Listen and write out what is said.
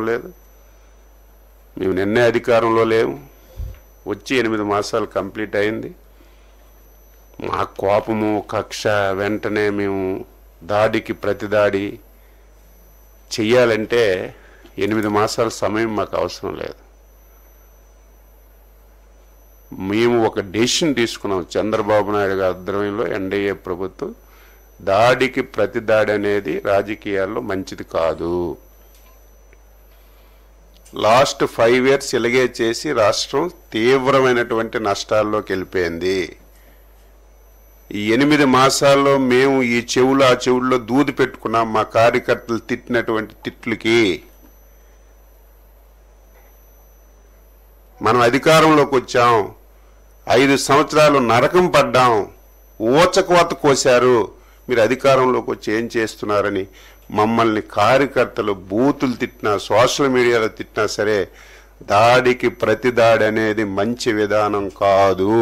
లేదు. మేము నిన్నే అధికారంలో లేము, వచ్చి 8 మాసాలు కంప్లీట్ అయింది. మా కోపము కక్ష వెంటనే మేము దాడికి ప్రతిదాడి చెయ్యాలంటే 8 మాసాల సమయం మాకు అవసరం లేదు. మేము ఒక డెసిషన్ తీసుకున్నాం. చంద్రబాబు నాయుడు గారి ఆధ్వర్యంలో ఎన్డీఏ ప్రభుత్వం దాడికి ప్రతిదాడి అనేది రాజకీయాల్లో మంచిది కాదు. లాస్ట్ 5 years ఇలాగే చేసి రాష్ట్రం తీవ్రమైనటువంటి నష్టాల్లోకి వెళ్ళిపోయింది. ఈ 8 మాసాల్లో మేము ఈ చెవులు ఆ చెవుల్లో దూది పెట్టుకున్నాం. మా కార్యకర్తలు తిట్టినటువంటి తిట్లకి మనం అధికారంలోకి వచ్చాం. 5 సంవత్సరాలు నరకం పడ్డాం, ఊచకోత కోశారు. మీరు అధికారంలోకి వచ్చి ఏం చేస్తున్నారని మమ్మల్ని కార్యకర్తలు బూతులు తిట్టినా, సోషల్ మీడియాలో తిట్టినా సరే దాడికి ప్రతిదాడి అనేది మంచి విధానం కాదు.